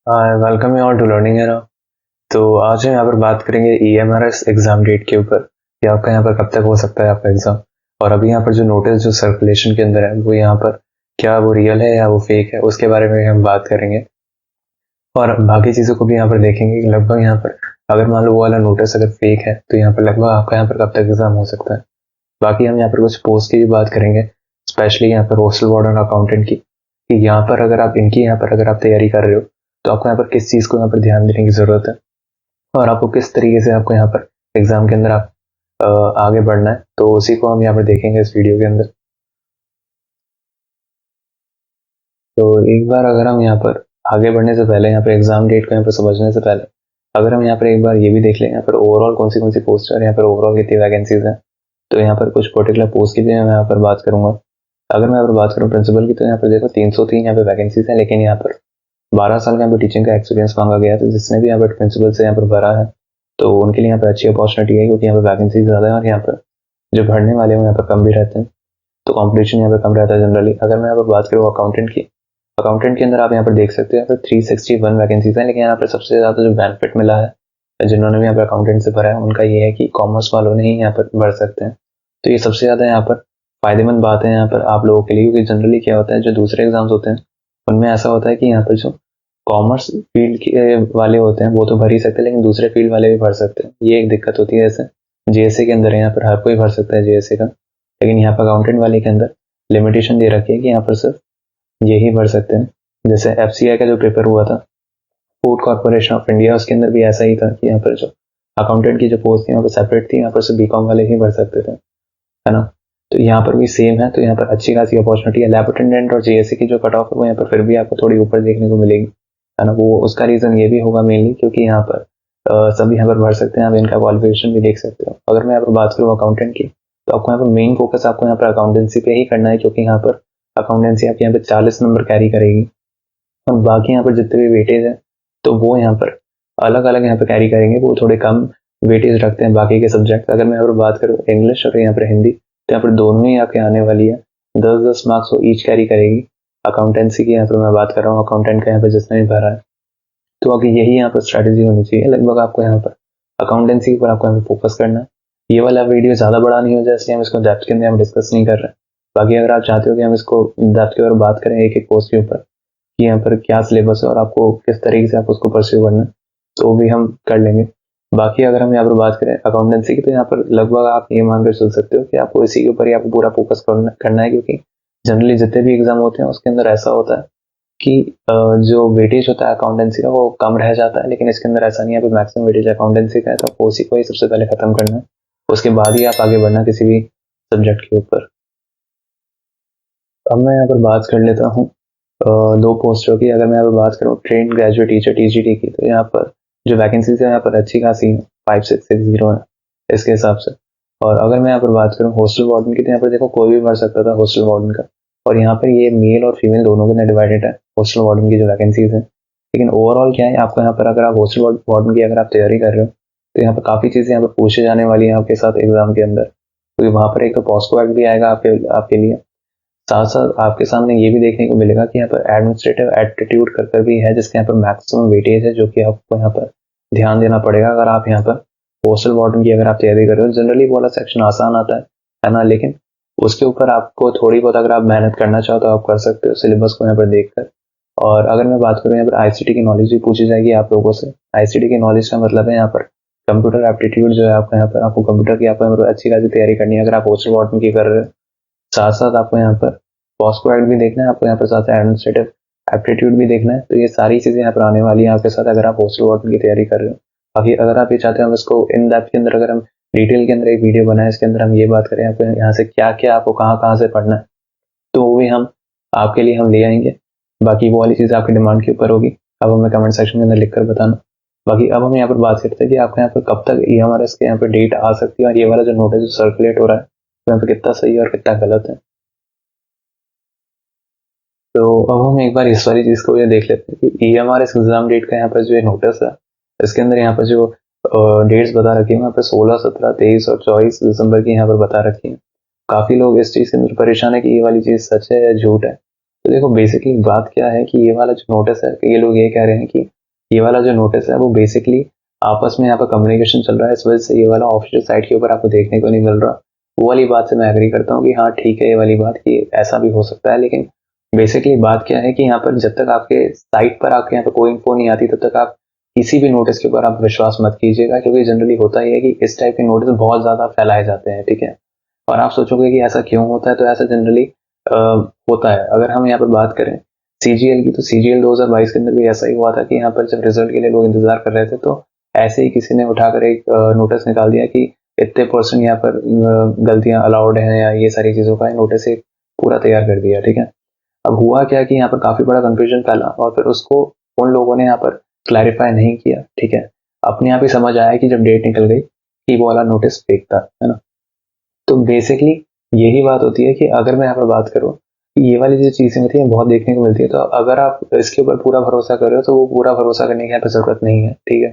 Welcome you all to Learning Era. तो आज हम यहाँ पर बात करेंगे EMRS एग्जाम डेट के ऊपर कि आपका यहाँ पर कब तक हो सकता है आपका एग्जाम। और अभी यहाँ पर जो नोटिस जो सर्कुलेशन के अंदर है वो यहाँ पर क्या वो रियल है या वो फेक है, उसके बारे में हम बात करेंगे और बाकी चीज़ों को भी यहाँ पर देखेंगे कि लगभग यहाँ पर अगर मान लो वो वाला नोटिस अगर फेक है तो यहाँ पर लगभग आपका यहाँ पर कब तक एग्जाम हो सकता है। बाकी हम यहाँ पर कुछ पोस्ट की भी बात करेंगे, स्पेशली यहाँ पर होस्टल वार्डन अकाउंटेंट की, कि यहाँ पर अगर आप इनकी यहाँ पर अगर आप तैयारी कर रहे हो तो आपको यहाँ पर किस चीज़ को यहाँ पर ध्यान देने की ज़रूरत है और आपको किस तरीके से आपको यहाँ पर एग्जाम के अंदर आप आगे बढ़ना है। तो उसी को हम यहाँ पर देखेंगे इस वीडियो के अंदर। तो एक बार अगर हम यहाँ पर आगे बढ़ने से पहले यहाँ पर एग्जाम डेट को यहाँ पर समझने से पहले अगर हम यहाँ पर एक बार ये भी देख लें यहाँ पर ओवरऑल कौन सी पोस्ट है और यहाँ पर ओवरऑल कितनी वैकेंसीज हैं। तो यहाँ पर कुछ पर्टिकुलर पोस्ट की भी मैं यहाँ पर बात करूंगा। अगर मैं यहाँ पर बात करूँ प्रिंसिपल की तो यहाँ पर देखो 303 यहाँ पे वैकेंसीज हैं, लेकिन यहाँ पर 12 साल का यहाँ पर टीचिंग का एक्सपीरियंस मांगा गया है। तो जिसने भी यहाँ पर प्रिंसिपल से यहाँ पर भरा है तो उनके लिए यहाँ पर अच्छी अपॉर्चुनिटी है, क्योंकि यहाँ पर वैकेंसी ज़्यादा है और यहाँ पर जो भरने वाले हैं यहाँ पर कम भी रहते हैं, तो कॉम्पिटिशन यहाँ पर कम रहता है जनरली। अगर मैं यहाँ पर बात करूँ अकाउंटेंट के अंदर आप यहाँ पर देख सकते हो यहाँ पर 361 वैकेंसीज हैं, लेकिन यहाँ पर सबसे ज़्यादा जो बेनिफिट मिला है जिन्होंने भी यहाँ पर अकाउंटेंट से भरा है उनका ये है कि कॉमर्स वालों ने ही यहाँ पर भर सकते हैं। तो ये सबसे ज़्यादा यहाँ पर फायदेमंद बात है यहाँ पर आप लोगों के लिए, क्योंकि जनरली क्या होता है जो दूसरे एग्जाम्स होते हैं उनमें ऐसा होता है कि यहाँ पर जो कॉमर्स फील्ड के वाले होते हैं वो तो भर ही सकते हैं, लेकिन दूसरे फील्ड वाले भी भर सकते हैं। ये एक दिक्कत होती है। जैसे JSA के अंदर है यहाँ पर हर कोई भर सकता है JSA का, लेकिन यहाँ पर अकाउंटेंट वाले के अंदर लिमिटेशन दे रखी है कि यहाँ पर सिर्फ यही भर सकते हैं। जैसे FCI का जो पेपर हुआ था, फूड कॉर्पोरेशन ऑफ इंडिया, उसके अंदर भी ऐसा ही था कि यहाँ पर जो अकाउंटेंट की जो पोस्ट थी यहाँ पर सेपरेट थी, यहाँ पर सिर्फ BCom वाले ही भर सकते थे, है ना। तो यहाँ पर भी सेम है। तो यहाँ पर अच्छी खासी अपॉर्चुनिटी है। लैब अटेंडेंट और JSA की जो कट ऑफ है वो यहाँ पर फिर भी आपको थोड़ी ऊपर देखने को मिलेगी, है ना। वो उसका रीज़न ये भी होगा मेनली क्योंकि यहाँ पर सभी यहाँ पर भर सकते हैं। आप इनका क्वालिफिकेशन भी देख सकते हो। अगर मैं यहाँ पर बात करूँ अकाउंटेंट की तो आपको यहाँ पर मेन फोकस आपको यहाँ पर अकाउंटेंसी पे ही करना है, क्योंकि यहाँ पर अकाउंटेंसी आपके यहाँ पर 40 नंबर कैरी करेगी और बाकी यहाँ पर जितने भी वेटेज है तो वो यहाँ पर अलग अलग यहाँ पर कैरी करेंगे, वो थोड़े कम वेटेज रखते हैं बाकी के सब्जेक्ट। अगर मैं यहाँ पर बात करूँ इंग्लिश और यहाँ पर हिंदी तो यहाँ पर दोनों ही आपके आने वाली है, 10-10 मार्क्स वो ईच कैरी करेगी। अकाउंटेंसी की यहाँ पर मैं बात कर रहा हूँ, अकाउंटेंट का यहाँ पर जिसने भी भरा है, तो अभी यही यहाँ पर स्ट्रैटेजी होनी चाहिए। लगभग आपको यहाँ पर अकाउंटेंसी के ऊपर आपको यहाँ पर फोकस करना है। ये वाला वीडियो ज़्यादा बड़ा नहीं हो जाए इसलिए हम इसको डेप्थ के अंदर हम डिस्कस नहीं कर रहे हैं। बाकी अगर आप चाहते हो कि हम इसको डेप्थ के ऊपर बात करें एक एक पोस्ट के ऊपर कि यहाँ पर क्या सिलेबस है और आपको किस तरीके से आप उसको परस्यू करना है, तो भी हम कर लेंगे। बाकी अगर हम यहाँ पर बात करें अकाउंटेंसी की तो यहाँ पर लगभग आप ये मान कर चल सकते हो कि आपको इसी के ऊपर ही आपको पूरा फोकस करना है, क्योंकि जनरली जितने भी एग्जाम होते हैं उसके अंदर ऐसा होता है कि जो वेटेज होता है अकाउंटेंसी का वो कम रह जाता है, लेकिन इसके अंदर ऐसा नहीं है। अभी मैक्सिमम वेटेज अकाउंटेंसी का है तो आपको उसी को ही सबसे पहले खत्म करना है, उसके बाद ही आप आगे बढ़ना किसी भी सब्जेक्ट के ऊपर। अब मैं यहाँ पर बात कर लेता हूँ दो पोस्टों की। अगर मैं यहाँ पर बात करूँ ट्रेन ग्रेजुएट टीचर TGT की, तो यहाँ पर जो वैकेंसीज है यहाँ पर अच्छी खासी 5660 है इसके हिसाब से। और अगर मैं यहाँ पर बात करूँ हॉस्टल वार्डन की तो यहाँ पर देखो कोई भी भर सकता था हॉस्टल वार्डन का, और यहाँ पर ये मेल और फीमेल दोनों के अंदर डिवाइडेड है हॉस्टल वार्डन की जो वैकेंसीज है। लेकिन ओवरऑल क्या है आपको यहाँ पर अगर आप हॉस्टल वार्डन की अगर आप तैयारी कर रहे हो तो यहाँ पर काफ़ी चीज़ें यहाँ पर पूछे जाने वाली हैं आपके साथ एग्जाम के अंदर, क्योंकि वहाँ पर एक तो पॉस्को एक्ट भी आएगा आपके लिए। साथ साथ आपके सामने ये भी देखने को मिलेगा कि यहाँ पर एडमिनिस्ट्रेटिव एप्टीट्यूड कर भी है, जिसके यहाँ पर मैक्सिमम वेटेज है, जो कि आपको यहाँ पर ध्यान देना पड़ेगा अगर आप यहाँ पर हॉस्टल वार्डन की अगर आप तैयारी कर रहे हो। जनरली वाला सेक्शन आसान आता है ना, लेकिन उसके ऊपर आपको थोड़ी बहुत अगर आप मेहनत करना चाहो तो आप कर सकते हो सिलेबस को यहाँ पर देखकर। और अगर मैं बात करूँ यहाँ पर ICT की नॉलेज भी पूछी जाएगी आप लोगों से। ICT की नॉलेज का मतलब है यहाँ पर कंप्यूटर एप्टीट्यूड जो है आपका, यहाँ पर आपको कंप्यूटर की आपको अच्छी खासी तैयारी करनी है अगर आप हॉस्टल वार्डन की कर रहे हो। साथ साथ आपको यहाँ पर पॉस्को एक्ट भी देखना है, आपको यहाँ पर साथ एडमिनिस्ट्रेटिव एप्टीट्यूड भी देखना है। तो ये सारी चीज़ें यहाँ पर आने वाली हैं आपके साथ अगर आप हॉस्टल वार्डन की तैयारी कर रहे हो। बाकी अगर आप ये चाहते हो हम इसको इन डेप्थ के अंदर अगर हम डिटेल के अंदर एक वीडियो बनाए इसके अंदर हम ये बात करें आपको यहाँ से क्या क्या आपको कहाँ कहाँ से पढ़ना है, तो वो भी हम आपके लिए हम ले आएंगे। बाकी वो वाली चीज़ आपकी डिमांड के ऊपर होगी, अब हमें कमेंट सेक्शन के अंदर लिख कर बताना। बाकी अब हम यहाँ पर बात करते हैं कि आपके यहाँ पर कब तक EMRS के यहाँ पर डेट आ सकती है और ये वाला जो नोटिस जो सर्कुलेट हो रहा है तो यहाँ पर कितना सही है और कितना गलत है। तो अब हम एक बार इस वाली चीज़ को ये देख लेते हैं कि EMRS एग्जाम डेट का यहाँ पर जो नोटिस है इसके अंदर यहाँ पर जो डेट्स बता रखी है यहाँ पर 16, 17, 23 और 24 दिसंबर की यहाँ पर बता रखी है। काफ़ी लोग इस चीज़ के अंदर परेशान है कि ये वाली चीज़ सच है या झूठ है। तो देखो बेसिकली बात क्या है कि ये वाला जो नोटिस है ये लोग ये कह रहे हैं कि ये वाला जो नोटिस है वो बेसिकली आपस में यहाँ पर कम्युनिकेशन चल रहा है, इस वजह से ये वाला ऑफिशियल साइट के ऊपर आपको देखने को नहीं मिल रहा। वो वाली बात से मैं एग्री करता हूँ कि हाँ ठीक है ये वाली बात कि ऐसा भी हो सकता है, लेकिन बेसिकली बात क्या है कि यहाँ पर जब तक आपके साइट पर आपके यहाँ पर कोई इन्फो नहीं आती तब तक आप किसी भी नोटिस के ऊपर आप विश्वास मत कीजिएगा, क्योंकि जनरली होता ही है कि इस टाइप के नोटिस बहुत ज़्यादा फैलाए जाते हैं, ठीक है। और आप सोचोगे कि ऐसा क्यों होता है, तो ऐसा जनरली होता है। अगर हम यहाँ पर बात करें सीजीएल की, तो सीजीएल 2022 के अंदर भी ऐसा ही हुआ था कि यहाँ पर जब रिजल्ट के लिए लोग इंतजार कर रहे थे तो ऐसे ही किसी ने उठाकर एक नोटिस निकाल दिया कि इतने परसेंट यहाँ पर गलतियां अलाउड हैं या ये सारी चीज़ों का नोटिस एक पूरा तैयार कर दिया, ठीक है। अब हुआ क्या कि यहाँ पर काफ़ी बड़ा कंफ्यूजन फैला और फिर उसको उन लोगों ने यहाँ पर क्लैरिफाई नहीं किया, ठीक है। अपने आप ही समझ आया कि जब डेट निकल गई कि वो वाला नोटिस फेक था, है ना। तो बेसिकली यही बात होती है कि अगर मैं यहाँ पर बात करूँ ये वाली जो चीज़ें होती हैं बहुत देखने को मिलती है, तो अगर आप इसके ऊपर पूरा भरोसा कर रहे हो तो वो पूरा भरोसा करने की यहाँ पर ज़रूरत नहीं है, ठीक है।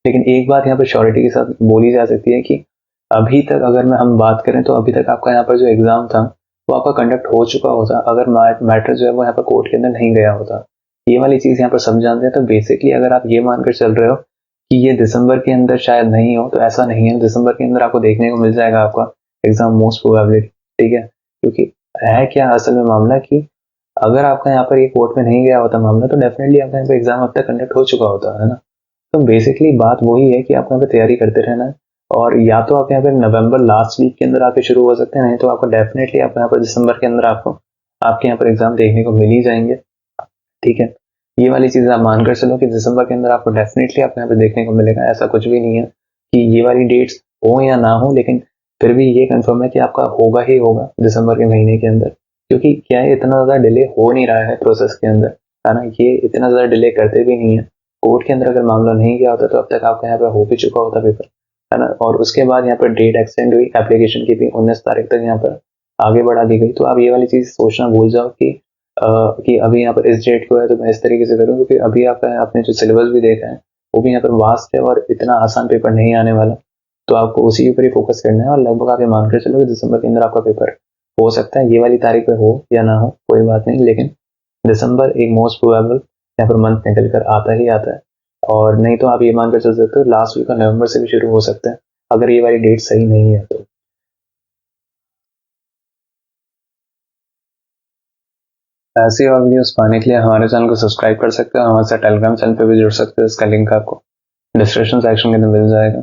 लेकिन एक बात यहाँ पर श्योरिटी के साथ बोली जा सकती है कि अभी तक अगर हम बात करें तो अभी तक आपका यहाँ पर जो एग्ज़ाम था वो आपका कंडक्ट हो चुका होता अगर मैटर जो है वो यहाँ पर कोर्ट के अंदर नहीं गया होता। ये वाली चीज़ यहाँ पर सब जानते हैं। तो बेसिकली अगर आप ये मानकर चल रहे हो कि ये दिसंबर के अंदर शायद नहीं हो, तो ऐसा नहीं है। दिसंबर के अंदर आपको देखने को मिल जाएगा आपका एग्ज़ाम मोस्ट प्रोबेबली, ठीक है। क्योंकि है क्या असल में मामला कि अगर आपका यहाँ पर ये कोर्ट में नहीं गया होता मामला तो डेफिनेटली आपका यहाँ पर एग्ज़ाम अब तक कंडक्ट हो चुका होता, है ना। तो बेसिकली बात वही है कि आपको यहाँ पे तैयारी करते रहना है और या तो आप यहाँ पे नवंबर लास्ट वीक के अंदर आके शुरू हो सकते हैं, नहीं तो आपको डेफिनेटली आपको यहाँ पर दिसंबर के अंदर आपको आपके यहाँ पर एग्जाम देखने को मिल ही जाएंगे, ठीक है। ये वाली चीज़ आप मानकर चलो कि दिसंबर के अंदर आपको डेफिनेटली आपको यहाँ पे देखने को मिलेगा। ऐसा कुछ भी नहीं है कि ये वाली डेट्स हो या ना हो, लेकिन फिर भी ये कंफर्म है कि आपका होगा ही होगा दिसंबर के महीने के अंदर। क्योंकि क्या है इतना ज़्यादा डिले हो नहीं रहा है प्रोसेस के अंदर, है ना। ये इतना ज़्यादा डिले करते भी नहीं है। कोर्ट के अंदर अगर मामला नहीं गया होता तो अब तक आपका यहाँ पर हो भी चुका होता पेपर, है ना। और उसके बाद यहाँ पर डेट एक्सटेंड हुई एप्लीकेशन की भी 19 तारीख तक यहाँ पर आगे बढ़ा दी गई। तो आप ये वाली चीज़ सोचना भूल जाओ कि अभी यहाँ पर इस डेट को है तो मैं इस तरीके से करूँ, क्योंकि अभी आपका आपने जो सिलेबस भी देखा है वो भी यहाँ पर वास्ट है और इतना आसान पेपर नहीं आने वाला। तो आपको उसी के ऊपर ही फोकस करना है और लगभग आप ये मानकर चलो कि दिसंबर के अंदर आपका पेपर हो सकता है। ये वाली तारीख पे हो या ना हो कोई बात नहीं, लेकिन दिसंबर एक मोस्ट प्रोबेबल यहाँ पर मंथ निकल कर आता ही आता है। और नहीं तो आप ये मानकर चल सकते हो लास्ट वीक ऑफ नवंबर से भी शुरू हो सकते हैं अगर ये वाली डेट सही नहीं है तो। ऐसी और वीडियोस पाने के लिए हमारे चैनल को सब्सक्राइब कर सकते हो, हमारे साथ टेलीग्राम चैनल पे भी जुड़ सकते हो। इसका लिंक आपको डिस्क्रिप्शन सेक्शन के अंदर मिल जाएगा।